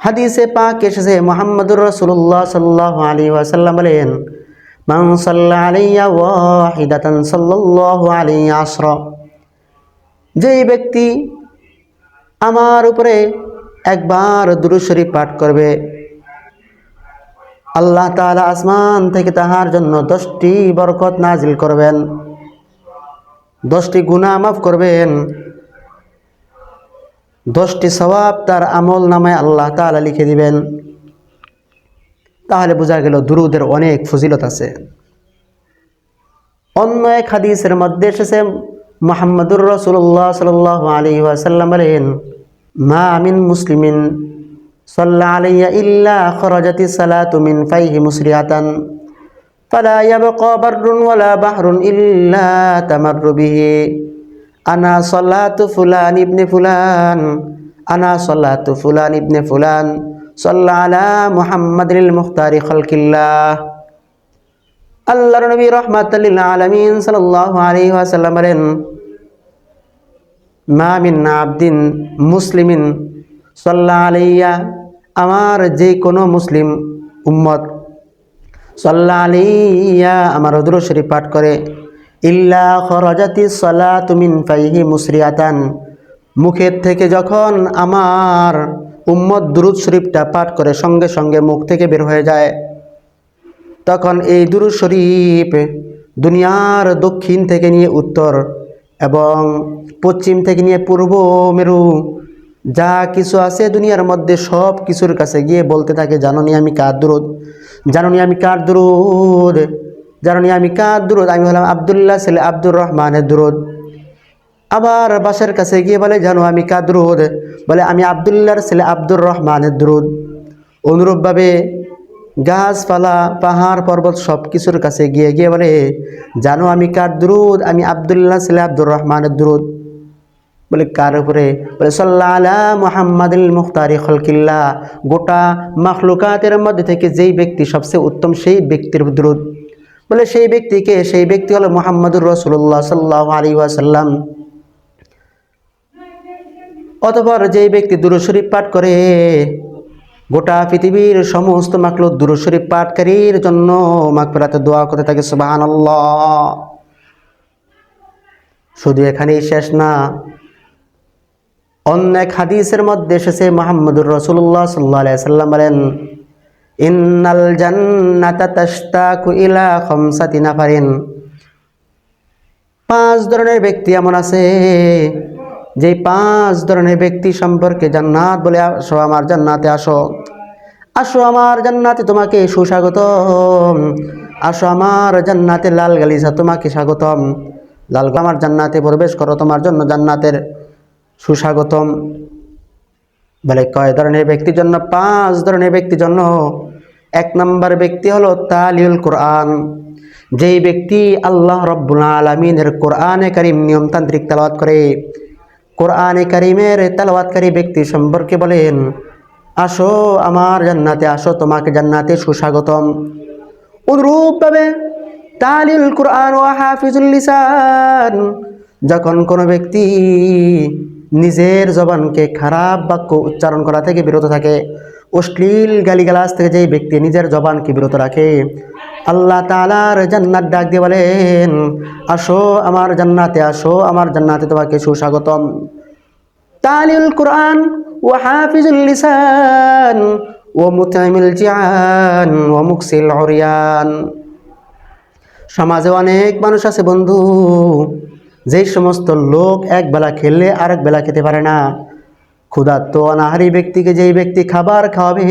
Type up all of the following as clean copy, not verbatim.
হাদিসে পাক এসেছে মুহাম্মদুর রাসূলুল্লাহ সাল্লাল্লাহু আলাইহি ওয়াসাল্লাম বলেন, মান সাল্লা আলাইয়া ওয়াহিদাতান সাল্লাল্লাহু আলাইহি আশরা, যেই ব্যক্তি আমার উপরে একবার দুরূদ শরীফ পাঠ করবে, আল্লাহ তাআলা আসমান থেকে তাহার জন্য 10টি বরকত নাজিল করবেন, 10টি গুনাহ মাফ করবেন, 10টি সওয়াব তার আমল নামায় আল্লাহ তাআলা লিখে দিবেন। তাহলে বোঝা গেল দুরূদের অনেক ফজিলত আছে। অন্য এক হাদিসের মধ্যে এসেছে মুহাম্মদুর রাসূলুল্লাহ সাল্লাল্লাহু আলাইহি ওয়াসাল্লাম বলেন, মা মিন মুসলিমিন সাল্লা আলাইয়া ইল্লা খরাজাতি সালাতু মিন ফাইহি মুসরিআতান ফালা ইয়াবকা বাররুন ওয়ালা বাহরুন ইল্লা তামাররু বিহি আনা সালাতু ফুলান ইবনে ফুলান, আনা সালাতু ফুলান ইবনে ফুলান সাল্লা আলা মুহাম্মাদিল মুখতারি খালকিল্লাহ। আল্লাহর নবী রাহমাতাল লিল আলামিন সাল্লাল্লাহু আলাইহি ওয়াসাল্লাম বলেন, মা মিন আবদিন মুসলিমিন সাল্লা আলাইয়া, আমার যে কোনো মুসলিম উম্মত সাল্লা আলাইয়া আমার দুরূদ শরীফ পাঠ করে, ইল্লা খরাজাতি সালাতু মিন ফাইহি মুসরিআতান, মুখের থেকে যখন আমার উম্মত দুরূদ শরীফটা পাঠ করে সঙ্গে সঙ্গে মুখ থেকে বের হয়ে যায়, তখন এই দুরূদ শরীফ দুনিয়ার দক্ষিণ থেকে নিয়ে উত্তর এবং পশ্চিম থেকে নিয়ে পূর্ব মেরু যা কিছু আছে দুনিয়ার মধ্যে সব কিছুর কাছে গিয়ে বলতে থাকে, জানোনি আমি কার দুরূদ, জানোনি আমি কার দুরূদ, জানোনি আমি কার দুরূদ, আমি হলাম আব্দুল্লাহ ছেলে আব্দুর রহমানের দুরূদ। আবার বাসার কাছে গিয়ে বলে, জানো আমি কার দুরূদ, বলে আমি আব্দুল্লাহর ছেলে আব্দুর রহমানের দুরূদ। অনুরূপভাবে গাছপালা পাহাড় পর্বত সব কিছুর কাছে গিয়ে গিয়ে বলে, জানো আমি কার দুরূদ, আমি আব্দুল্লাহ ছেলে আব্দুর রহমানের দুরূদ। বলে কার উপরে, বলে সাল্লাল্লাহু আলা মুহাম্মাদিল মুখতারি খালকিল্লাহ, গোটা মাখলুকাতের মধ্যে থেকে যেই ব্যক্তি সবচেয়ে উত্তম সেই ব্যক্তির দুরূদ। বলে সেই ব্যক্তিকে, সেই ব্যক্তি হলো মুহাম্মদুর রাসূলুল্লাহ সাল্লাল্লাহু আলাইহি ওয়াসাল্লাম। অতঃপর যেই ব্যক্তি দুরূদ শরীফ পাঠ করে, গোটা পৃথিবীর সমস্ত মাখলুক দুরূদ শরীফ পাঠকারীর জন্য মাগফিরাতের দোয়া করতে থাকে, সুবহানাল্লাহ। শুধু এখানেই শেষ না, অন্য এক হাদিসের মধ্যে এসেছে মুহাম্মদুর রাসূলুল্লাহ সাল্লাল্লাহু আলাইহি ওয়াসাল্লাম বলেন, ইন্নাল জান্নাতা তাশতাকু ইলা খামসাতি নাফারিন, 5 ধরনের ব্যক্তি এমন আছে যে 5 ধরনের ব্যক্তি সম্পর্কে জান্নাত বলে, আসো আমার জান্নাতে আসো, আসো আমার জান্নাতে তোমাকে সুস্বাগতম, আসো আমার জান্নাতে লাল গালিচা তোমাকে স্বাগতম, লাল আমার জান্নাতে প্রবেশ করো, তোমার জন্য জান্নাতের সুস্বাগতম। বলে কয় ধরনের ব্যক্তির জন্য? 5 ধরনের ব্যক্তির জন্য। 1 নম্বর ব্যক্তি হলো তালিউল কোরআন, যেই ব্যক্তি আল্লাহ রাব্বুল আলামিনের কোরআনে কারীম নিয়মতান্ত্রিক তেলাওয়াত করে। কোরআনে কারীমের তেলাওয়াতকারী ব্যক্তি সম্পর্কে বলেন, আসো আমার জান্নাতে, আসো তোমাকে জান্নাতে সুস্বাগতম। অনুরূপভাবে তালিউল কোরআন ওয়া হাফিজুল লিসান, যখন কোনো ব্যক্তি নিজের জবানকে খারাপ বাক্য উচ্চারণ করা থেকে বিরত থাকে, অশ্লীল গালিগালাজ থেকে যেই ব্যক্তি নিজের জবানকে বিরত রাখে, আল্লাহ তাআলার জান্নাত ডাক দিয়ে বলেন, আসো আমার জান্নাতে, আসো আমার জান্নাতে তোমাকে সুস্বাগতম। তালিউল কোরআন ওয়া হাফিজুল লিসান ওয়া মুতাইমিল জিয়ান ওয়া মুকসিল উরিয়ান। সমাজে অনেক মানুষ আছে বন্ধু, যেই সমস্ত লোক এক বেলা খেলে আরেক বেলা খেতে পারে না। ক্ষুধার্ত অনাহারী ব্যক্তিকে যেই ব্যক্তি খাবার খাওয়াবে,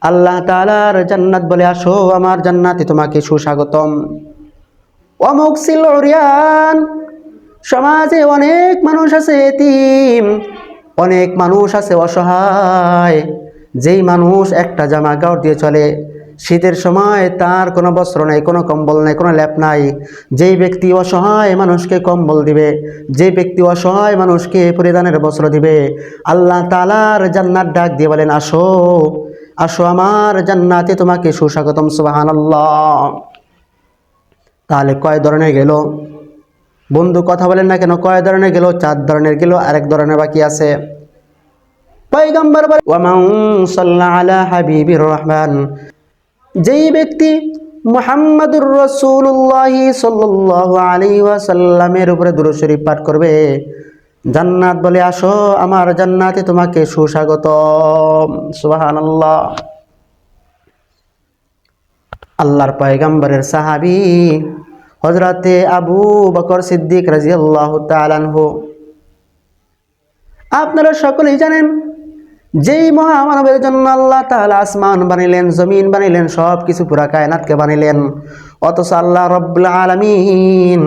আল্লাহ তাআলার জান্নাত বলে, আসো আমার জান্নাতে তোমাকে সুস্বাগতম। ওয়া মুকসিল উরিয়ান, সমাজে অনেক মানুষ আছে এতিম, অনেক মানুষ আছে অসহায়, যেই মানুষ একটা জামা কাপড় দিয়ে চলে, শীতের সময় তার কোনো বস্ত্র নাই, কোনো কম্বল নাই, কোনো লেপ নাই। যেই ব্যক্তি অসহায় মানুষকে কম্বল দিবে, যেই ব্যক্তি অসহায় মানুষকে পরিধানের বস্ত্র দিবে, আল্লাহ তাআলার জান্নাত ডাক দিয়ে বলেন, আসো আসো আমার জান্নাতে তোমাকে সুস্বাগতম, সুবহানাল্লাহ। তাহলে কয় ধরনের গেল বন্ধু? কথা বলেন না কেন? কয় ধরনের গেল? 4 ধরনের গেল, আরেক ধরনের বাকি আছে। পয়গম্বর বলে ওয়ামান সাল্লা আলা হাবিবির রহমান, যেই ব্যক্তি মুহাম্মাদুর রাসূলুল্লাহ সাল্লাল্লাহু আলাইহি ওয়াসাল্লামের উপরে দুরূদ শরীফ পাঠ করবে, জান্নাত বলে আসো আমার জান্নাতে তোমাকে সুস্বাগতম। সুবহানাল্লাহ। আল্লাহর পয়গম্বরের সাহাবী হযরতে আবু বকর সিদ্দিক রাদিয়াল্লাহু তাআলা আনহু, আপনারা সকলেই জানেন যেই মহামানবের জন্য আল্লাহ তাআলা আসমান বানাইলেন, জমিন বানাইলেন, সব কিছু পুরা কায়নাতকে বানাইলেন, অথচ আল্লাহ রব্বুল আলামিন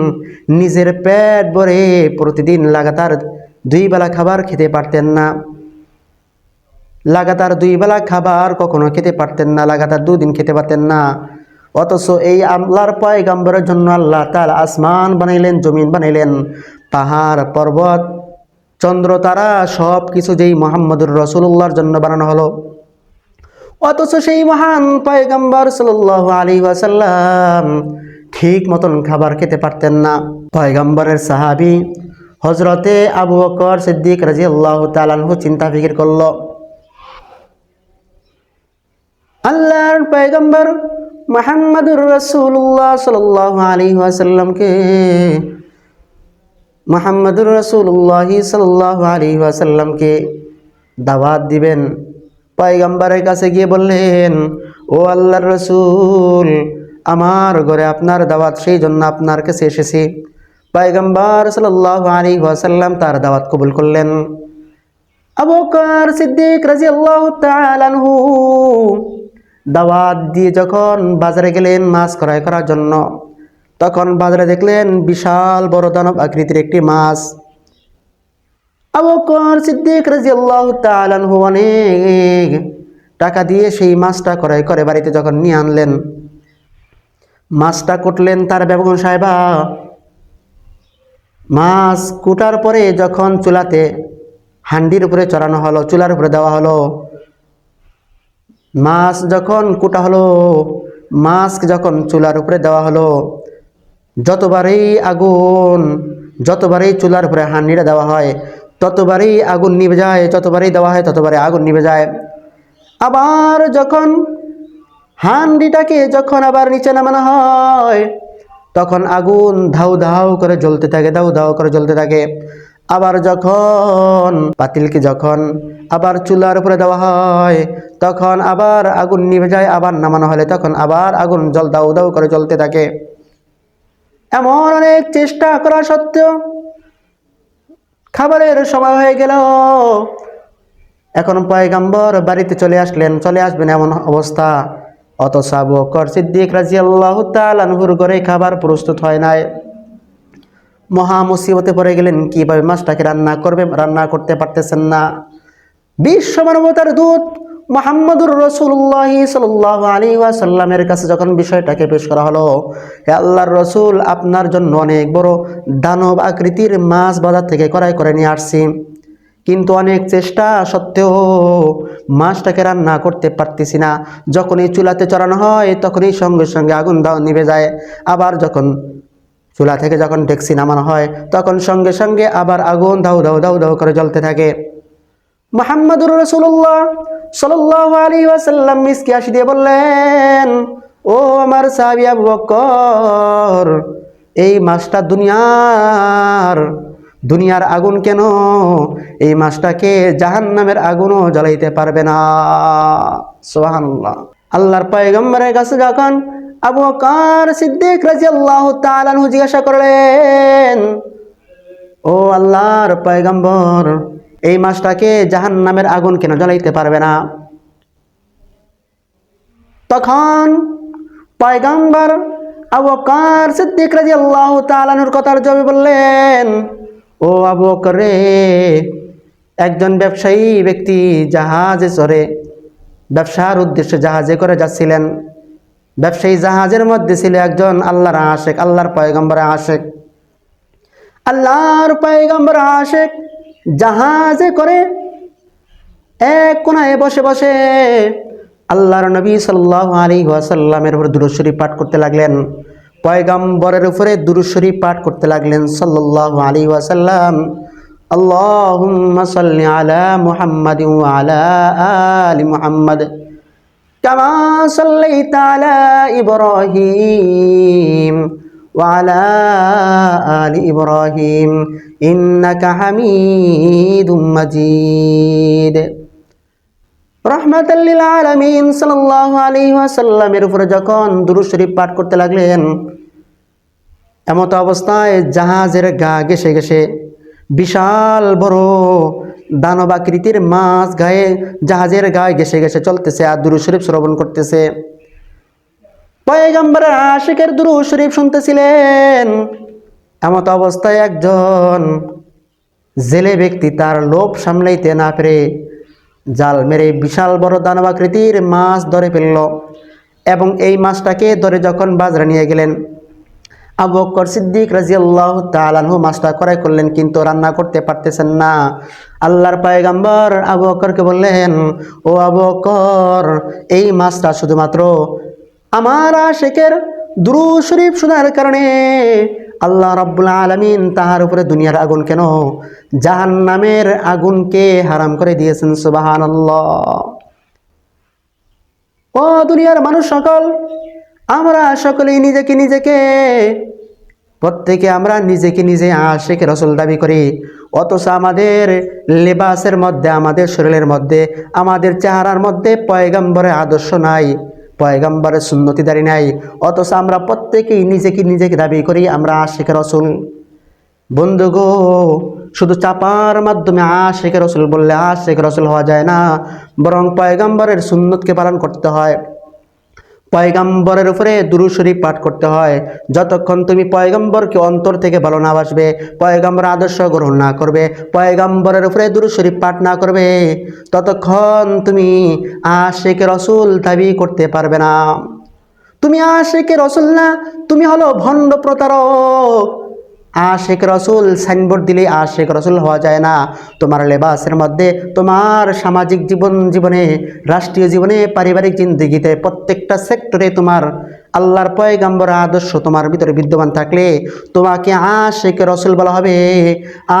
নিজের পেট ভরে প্রতিদিন লাগাতার 2 বেলা খাবার খেতে পারতেন না। লাগাতার 2 বেলা খাবার কখনো খেতে পারতেন না, লাগাতার 2 দিন খেতে পারতেন না। অথচ এই আল্লাহর পয়গম্বরের জন্য আল্লাহ তাআলা আসমান বানাইলেন, জমিন বানাইলেন, পাহাড় পর্বত চন্দ্র তারা সব কিছু যেই মুহাম্মদুর রাসূলুল্লাহর জন্য বানানো হলো। অথচ সেই মহান পয়গম্বর সাল্লাল্লাহু আলাইহি ওয়াসাল্লাম ঠিক মতন খাবার খেতে পারতেন না। পয়গম্বরের সাহাবী হযরতে আবু বকর সিদ্দিক রাদিয়াল্লাহু তাআলা আনহু চিন্তা ফিকির করলো, আল্লাহর পয়গম্বর মুহাম্মদুর রাসূলুল্লাহ সাল্লাল্লাহু আলাইহি ওয়াসাল্লামকে মুহাম্মদুর রাসূলুল্লাহ সাল্লাল্লাহু আলাইহি ওয়াসাল্লামকে দাওয়াত দিবেন। পয়গম্বরের কাছে গিয়ে বললেন, ও আল্লাহর রাসূল, আমার ঘরে আপনার দাওয়াত, সেই জন্য আপনার কাছে এসেছি। পয়গম্বর সাল্লাল্লাহু আলাইহি ওয়াসাল্লাম তার দাওয়াত কবুল করলেন। আবু বকর সিদ্দিক রাদিয়াল্লাহু তাআলা আনহু দাওয়াত দিয়ে যখন বাজারে গেলেন মাছ ক্রয় করার জন্য, তখন বাজারে দেখলেন বিশাল বড় দানব আকৃতির একটি মাছ। আবু বকর সিদ্দিক রাদিয়াল্লাহু তাআলা আনহু অনেক টাকা দিয়ে সেই মাছটা ক্রয় করে বাড়িতে যখন নিয়ে আনলেন, মাছটা কুটলেন তার বেগম সাহেবা। মাছ কুটার পরে যখন চুলাতে হান্ডির উপরে চড়ানো হলো, চুলার উপরে দেওয়া হলো, মাছ যখন কুটা হলো, মাছ যখন চুলার উপরে দেওয়া হলো, যতবারই চুলার উপরে হান্ডিটা দেওয়া হয় ততবারই আগুন নিভে যায়, যতবারই দেওয়া হয় ততবারই আগুন নিভে যায়। আবার যখন হান্ডিটাকে যখন আবার নিচে নামানো হয়, তখন আগুন ধাউ ধাউ করে জ্বলতে থাকে, ধাউ ধাউ করে জ্বলতে থাকে। আবার যখন পাতিলকে যখন আবার চুলার উপরে দেওয়া হয়, তখন আবার আগুন নিভে যায়, আবার নামানো হলে তখন আবার আগুন দাউ দাউ করে জ্বলতে থাকে। এমন অনেক চেষ্টা করা সত্ত্বেও খাবারের সময় হয়ে গেল। এখন পয়গম্বর বাড়িতে চলে আসবেন এমন অবস্থা, অথচ আবু বকর সিদ্দিক রাদিয়াল্লাহু তাআলা আনহুর ঘরে খাবার প্রস্তুত হয় নাই। মহা মুসিবতে পড়ে গেলেন, কিভাবে মাছটাকে রান্না করতে পারতেছেন না। বিশ্ব মানবতার দূত মুহাম্মদুর রাসূলুল্লাহ সাল্লাল্লাহু আলাইহি ওয়াসাল্লামের কাছে যখন বিষয়টাকে পেশ করা হলো, হে আল্লাহর রাসূল, আপনার জন্য অনেক বড় দানব আকৃতির মাছ বাজার থেকে ক্রয় করে নিয়ে আসছি, কিন্তু অনেক চেষ্টা সত্ত্বেও মাছটাকে রান্না করতে পারতেছি না। যখনই চুলাতে চড়ানো হয় তখনই সঙ্গে সঙ্গে আগুন নিভে যায়। আবার যখন চুলা থেকে যখন ডেকচি নামানো হয় তখন সঙ্গে সঙ্গে আবার আগুন দাউ দাউ দাউ দাউ করে জ্বলতে থাকে। মুহাম্মদুর রাসূলুল্লাহ সাল্লাল্লাহু আলাইহি ওয়াসাল্লাম মিসকে হাসি দিয়ে বললেন, ও আমার সাহাবী আবু বকর, এই মাছটা দুনিয়ার আগুন কেন, এই মাছটাকে জাহান্নামের আগুনও জ্বালাইতে পারবে না। সুবহানাল্লাহ। আল্লাহর পয়গম্বরের কাছে যখন আবু বকর সিদ্দিক রাদিয়াল্লাহু তাআলা আনহু জিজ্ঞাসা করলেন, ও আল্লাহর পয়গম্বর, এই মাছটাকে জাহান্নামের আগুন কেন জ্বালাইতে পারবে না? তখন পয়গম্বর আবু বকর সিদ্দিক রাদিয়াল্লাহু তাআলা আনহুর কথার জবাবে বললেন, ও আবু বকর রে, একজন ব্যবসায়ী ব্যক্তি জাহাজে চড়ে ব্যবসার উদ্দেশ্যে জাহাজে করে যাচ্ছিলেন। ব্যবসায়ী জাহাজের মধ্যে ছিল একজন আল্লাহর আশিক, আল্লাহর পয়গম্বরের আশিক। আল্লাহর পয়গম্বর আশিক জাহাজে করে এক কোনায় বসে বসে আল্লাহর নবী সাল্লাল্লাহু আলাইহি ওয়াসাল্লামের উপর দুরূদ শরীফ পাঠ করতে লাগলেন। পয়গম্বরের উপরে দুরূদ শরীফ পাঠ করতে লাগলেন সাল্লাল্লাহু আলাইহি ওয়াসাল্লাম। اللهم صل على محمد وعلى آل محمد كما صليت على إبراهيم وعلى آل إبراهيم إنك حميد مجيد রহমাতাল লিল আলামিন সাল্লাল্লাহু আলাইহি ওয়াসাল্লামের উপরে যখন দুরূদ শরীফ পাঠ করতে লাগলেন, এমত অবস্থায় জাহাজের গা ঘেঁষে ঘেঁষে বিশাল বড় দানবাকৃতির মাছ গায়ে জাহাজের গায়ে ঘেঁষে ঘেঁষে চলতেছে আর দুরূদ শরীফ শ্রবণ করতেছে। পয়গম্বরের আশিকের দুরূদ শরীফ শুনতেছিলেন। এমত অবস্থায় একজন জেলে ব্যক্তি তার লোভ সামলাইতে না পেরে জাল মেরে বিশাল বড় দানবাকৃতির মাছ ধরে ফেলল এবং এই মাছটাকে ধরে যখন বাজারে নিয়ে গেলেন, আবু বকর সিদ্দিক রাদিয়াল্লাহু তাআলা আনহু মাছটা ক্রয় করলেন, কিন্তু রান্না করতে পারতেছেন না। আল্লাহর পয়গম্বর আবু বকরকে বললেন, ও আবু বকর, এই মাছটা শুধুমাত্র আমার আশিকের দুরূদ শরীফ শোনার কারণে আল্লাহ রাব্বুল আলামিন তাহার উপরে দুনিয়ার আগুন কেন, জাহান্নামের আগুনকে হারাম করে দিয়েছেন। সুবহানাল্লাহ। ও দুনিয়ার মানুষ সকল, আমরা সকলেই নিজেকে প্রত্যেকে আমরা নিজেকে নিজে আশিক রাসূল দাবি করি, অথচ আমাদের লেবাসের মধ্যে, আমাদের শরীরের মধ্যে, আমাদের চেহারার মধ্যে পয়গম্বরের আদর্শ নাই, পয়গম্বরের সুন্নতিদারি নাই, অথচ আমরা প্রত্যেকেই নিজেকে দাবি করি আমরা আশিক রাসূল। বন্ধুগো, শুধু চাপার মাধ্যমে আশিক রাসূল বললে আশিক রাসূল হওয়া যায় না, বরং পয়গম্বরের সুন্নতকে পালন করতে হয়, পয়গম্বরের উপরে দুরূদ শরীফ পাঠ করতে হয়। যতক্ষণ তুমি পয়গম্বরকে অন্তর থেকে ভালো না বাসবে, পয়গম্বর আদর্শ গ্রহণ না করবে, পয়গম্বরের উপরে দুরূদ শরীফ পাঠ না করবে, ততক্ষণ তুমি আশিক রাসূল দাবি করতে পারবে না। তুমি আশিক রাসূল না, তুমি হলো ভণ্ড প্রতারক। আশিক রাসূল সাইনবোর্ড দিলে আশিক রাসূল হওয়া যায় না। তোমার লেবাসের মধ্যে, তোমার সামাজিক জীবনে, রাষ্ট্রীয় জীবনে, পারিবারিক জিন্দেগিতে, প্রত্যেকটা সেক্টরে তোমার আল্লাহর পয়গম্বর আদর্শ তোমার ভিতরে বিদ্যমান থাকলে তোমাকে আশিক রাসূল বলা হবে।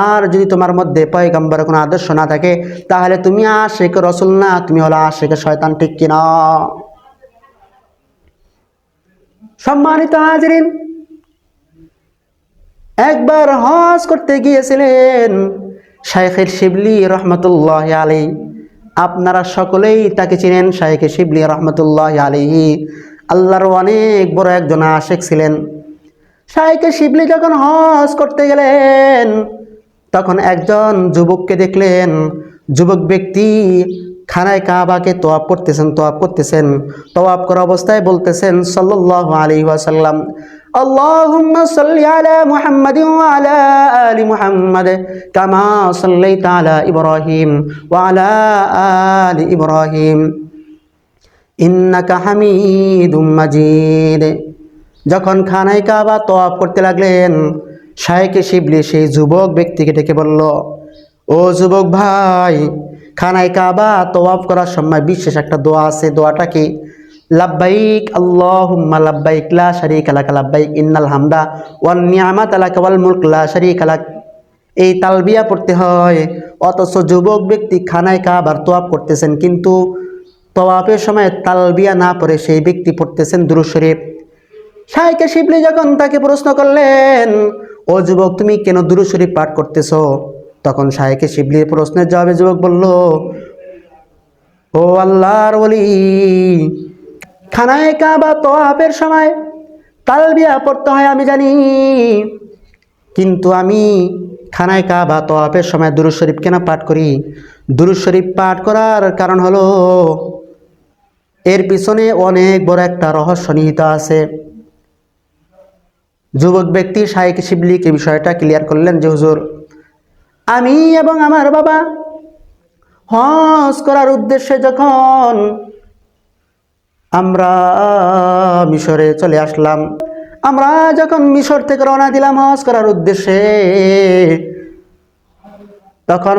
আর যদি তোমার মধ্যে পয়গম্বরের কোনো আদর্শ না থাকে, তাহলে তুমি আশিক রাসূল না, তুমি হলো আশিক শয়তান। ঠিক কিনা? সম্মানিত হাজিরিন, একবার হজ করতে গিয়েছিলেন শাইখে শিবলি রহমতুল্লাহ আলাইহি। আপনারা সকলেই তাকে চিনেন, শাইখে শিবলি রহমতুল্লাহ আলাইহি আল্লাহর অনেক বড় একজন আশিক ছিলেন। শাইখে শিবলি যখন হজ করতে গেলেন, তখন একজন যুবককে দেখলেন। যুবক ব্যক্তি খানায় কাবাকে তওয়াফ করতেছেন। তওয়াফ করা অবস্থায় বলতেছেন সাল্লাল্লাহু আলাইহি ওয়াসাল্লাম, আল্লাহুম্মা সাল্লি আলা মুহাম্মাদিন ওয়া আলা আলি মুহাম্মাদ কামা সাল্লাইতা আলা ইব্রাহিম ওয়া আলা আলি ইব্রাহিম ইন্নাকা হামিদুম মাজিদ। যখন খানায় কাবা তওয়াফ করতে লাগলেন, শাইখে শিবলি সেই যুবক ব্যক্তিকে ডেকে বলল, ও যুবক ভাই, খানায় কাবা তওয়াফ করার সময় বিশেষ একটা দোয়া আছে। দোয়াটা কি? লাব্বাইক আল্লাহুম্মা লাব্বাইক লা শারীকা লাক লাব্বাইক ইন্নাল হামদা ওয়ান নি'মাতা লাক ওয়াল মুলক লা শারীকা লাক। এই তালবিয়া পড়তে হয়। অথচ যুবক ব্যক্তি খানায় কাবার তওয়াফ করতেছেন, কিন্তু তওয়াফের সময় তালবিয়া না পড়ে সেই ব্যক্তি পড়তেছেন দুরূদ শরীফ। শাইখে শিবলি যখন তাকে প্রশ্ন করলেন, ও যুবক, তুমি কেন দুরূদ শরীফ পাঠ করতেছো? তখন শাইখে শিবলির প্রশ্নের জবাবে যুবক বলল, ও আল্লাহর ওলি, খানায় কাবা তওয়াফের সময় তালবিয়া পড়তে হয় আমি জানি, কিন্তু আমি খানায় কাবা তওয়াফের সময় দুরূদ শরীফ কেন পাঠ করি? দুরূদ শরীফ পাঠ করার কারণ হলো এর পিছনে অনেক বড় একটা রহস্য নিহিত আছে। যুবক ব্যক্তি শাইখে শিবলিকে বিষয়টা ক্লিয়ার করলেন যে, হুজুর, আমি এবং আমার বাবা হজ করার উদ্দেশ্যে যখন আমরা মিশরে চলে আসলাম, আমরা যখন মিশর থেকে রওনা দিলাম হজ করার উদ্দেশ্যে, তখন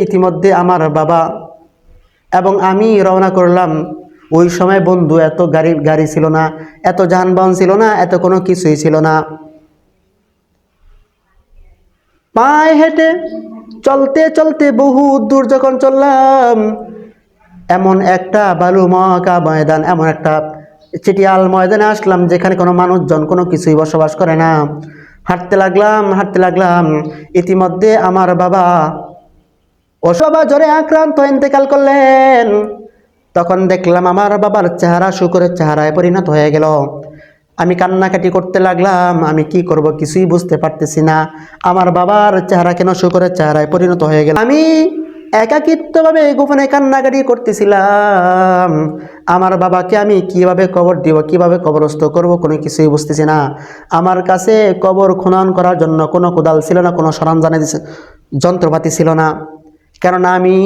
ইতিমধ্যে আমার বাবা এবং আমি রওনা করলাম। ওই সময় বন্ধু এত গাড়ি ছিল না, এত যানবাহন ছিল না, এত কোনো কিছুই ছিল না। পায়ে হেঁটে চলতে চলতে বহু দূর যখন চললাম, এমন একটা বালুমকা ময়দান, এমন একটা চিটিয়াল ময়দানে আসলাম যেখানে কোনো মানুষজন কোনো কিছুই বসবাস করে না। হাঁটতে লাগলাম। ইতিমধ্যে আমার বাবা অসবা জ্বরে আক্রান্ত ইন্তেকাল করলেন। তখন দেখলাম আমার বাবার চেহারা শুকরের চেহারায় পরিণত হয়ে গেল। আমি কান্নাকাটি করতে লাগলাম। আমি কি করব কিছুই বুঝতে পারতেছি না। আমার বাবার চেহারা কেন শুকরের চেহারায় পরিণত হয়ে গেল। আমি একাকিত্বভাবে গোপনে কান্নাকাটি করতেছিলাম। আমার বাবাকে আমি কিভাবে কবর দিব, কিভাবে কবরস্থ করব, কোনো কিছুই বুঝতেছি না। আমার কাছে কবর খনন করার জন্য কোনো কোদাল ছিল না, কোনো সরঞ্জাম যন্ত্রপাতি ছিল না। কারণ আমি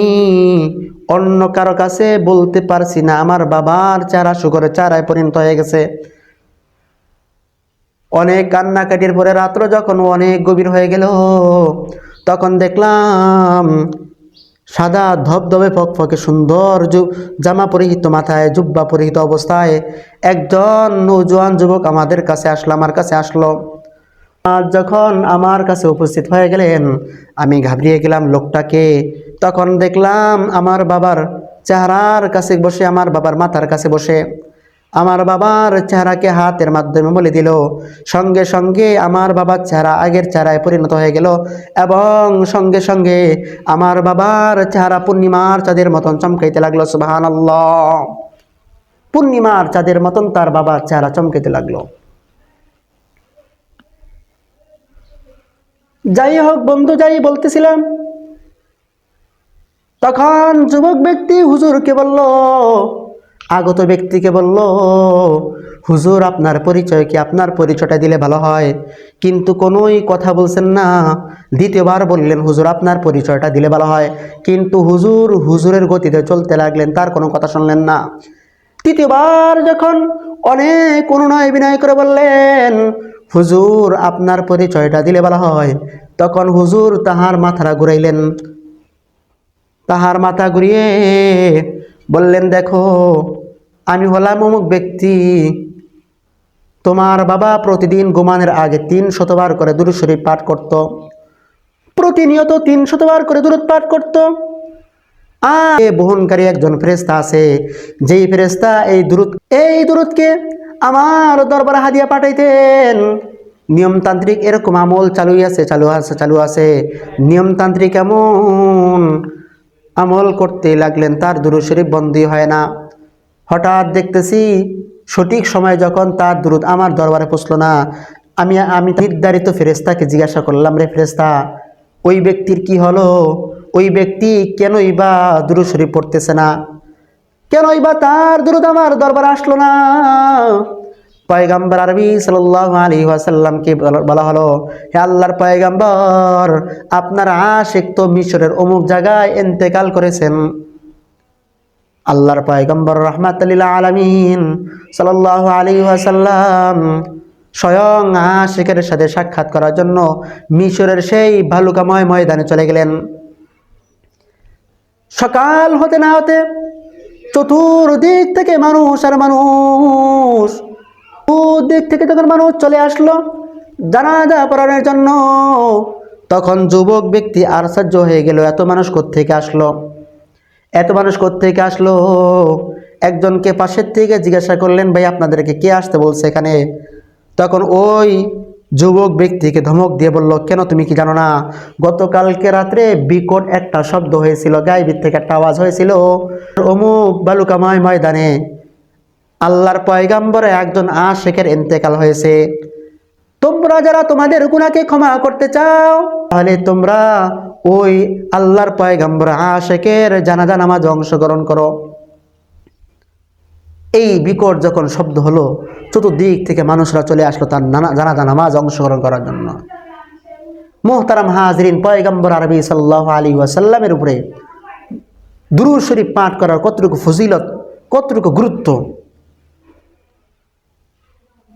অন্য কারো কাছে বলতে পারছি না আমার বাবার চেহারা শুকরের চেহারায় পরিণত হয়ে গেছে। অনেক কান্নাকাটির পরে রাত্র যখন অনেক গভীর হয়ে গেল, তখন দেখলাম সাদা ধবধবে ফকফকে সুন্দর জামা পরিহিত, মাথায় জুব্বা পরিহিত অবস্থায় একজন নৌজওয়ান যুবক আমাদের কাছে আসলো, আমার কাছে আসলো। আর যখন আমার কাছে উপস্থিত হয়ে গেলেন, আমি ঘাবড়িয়ে গেলাম লোকটাকে। তখন দেখলাম আমার বাবার চেহারার কাছে বসে, আমার বাবার মাথার কাছে বসে আমার বাবার চেহারাকে হাতের মাধ্যমে বলে দিল। সঙ্গে সঙ্গে আমার বাবার চেহারা আগের চেহারায় পরিণত হয়ে গেল এবং সঙ্গে সঙ্গে আমার বাবার চেহারা পূর্ণিমার চাঁদের মতন চমকাইতে লাগলো। সুবহানাল্লাহ। পূর্ণিমার চাঁদের মতন তার বাবার চেহারা চমকাইতে লাগলো। যাই হোক বন্ধু, যাই বলতেছিলাম, তখন যুবক ব্যক্তি হুজুরকে বলল, আগত ব্যক্তিকে বলল, হুজুর আপনার পরিচয় কি, আপনার পরিচয়টা দিলে ভালো হয়। কিন্তু কোনোই কথা বলছেন না। দ্বিতীয়বার বললেন, হুজুর আপনার পরিচয়টা দিলে ভালো হয়। কিন্তু হুজুরের গতিতে চলতে লাগলেন, তার কোনো কথা শুনলেন না। তৃতীয়বার যখন অনেক অনুনয় বিনয় করে বললেন, হুজুর আপনার পরিচয়টা দিলে ভালো হয়, তখন হুজুর তাহার মাথাটা ঘুরাইলেন। তাহার মাথা ঘুরিয়ে বললেন, দেখো আমি হলাম অমুক ব্যক্তি। তোমার বাবা প্রতিদিন ঘুমানোর আগে 300 বার করে দুরূদ শরীফ পাঠ করত। প্রতিনিয়ত 300 বার করে দুরূদ পাঠ করত। আর বহনকারী একজন ফেরেশতা আছে, যেই ফেরেশতা এই দুরূদকে আমার দরবারে হাদিয়া পাঠাইতেন। নিয়মতান্ত্রিক এরকম আমল চালু আছে। নিয়মতান্ত্রিক এমন আমল করতে লাগলেন, তার দুরূদ শরীফ বন্ধই হয় না। হঠাৎ দেখতেছি সঠিক সময় যখন তার দুরূদ আমার দরবারে পৌঁছলো না, আমি নির্ধারিত ফেরেশতাকে জিজ্ঞাসা করলাম, রে ফেরেশতা, ওই ব্যক্তির কি হলো? ওই ব্যক্তি কেনই বা দুরূদ শরীফ পড়তেছে না? কেনই বা তার দুরূদ আমার দরবারে আসলো না? পয়গম্বর আরবি সাল্লাল্লাহু আলাইহি ওয়াসাল্লামকে বলা হলো, হে আল্লাহর পয়গম্বর, আপনার আশিক তো মিশরের অমুক জায়গায় ইন্তেকাল করেছেন। আল্লাহর পয়গম্বর রাহমাতুল লিল আলামিন সাল্লাল্লাহু আলাইহি ওয়াসাল্লাম স্বয়ং আশিকের সাথে সাক্ষাৎ করার জন্য মিশরের সেই ভালুকাময় ময়দানে চলে গেলেন। সকাল হতে না হতে চতুর্দিক থেকে মানুষ আর মানুষ, দিক থেকে তখন মানুষ চলে আসলো জানাজা পড়ানোর জন্য। তখন যুবক ব্যক্তি আশ্চর্য হয়ে গেল, এত মানুষ কোত্থেকে আসলো, এত মানুষ কোত্থেকে আসলো। একজনকে পাশের থেকে জিজ্ঞাসা করলেন, ভাই আপনাদেরকে কে আসতে বলছে এখানে? তখন ওই যুবক ব্যক্তিকে ধমক দিয়ে বলল, কেন তুমি কি জানো না, গতকালকে রাত্রে বিকট একটা শব্দ হয়েছিল, গায়েবের থেকে একটা আওয়াজ হয়েছিল, অমুক বালুকাময় ময়দানে আল্লাহর পয়গম্বরে একজন আশিকের ইন্তেকাল হয়েছে। তোমরা যারা তোমাদের গুনাহকে ক্ষমা করতে চাও, তাহলে তোমরা ওই আল্লাহর পয়গম্বর আশিকের জানাজা নামাজে অংশগ্রহণ করো। এই বিকট যখন শব্দ হলো, চতুর্দিক থেকে মানুষরা চলে আসলো তার জানাজা নামাজ অংশগ্রহণ করার জন্য। মুহতারাম হাজরিন, পয়গম্বর আরবি সাল্লাল্লাহু আলাইহি ওয়াসাল্লামের উপরে দুরূদ শরীফ পাঠ করার কতটুকু ফজিলত, কতটুকু গুরুত্ব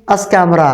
আজকে আমরা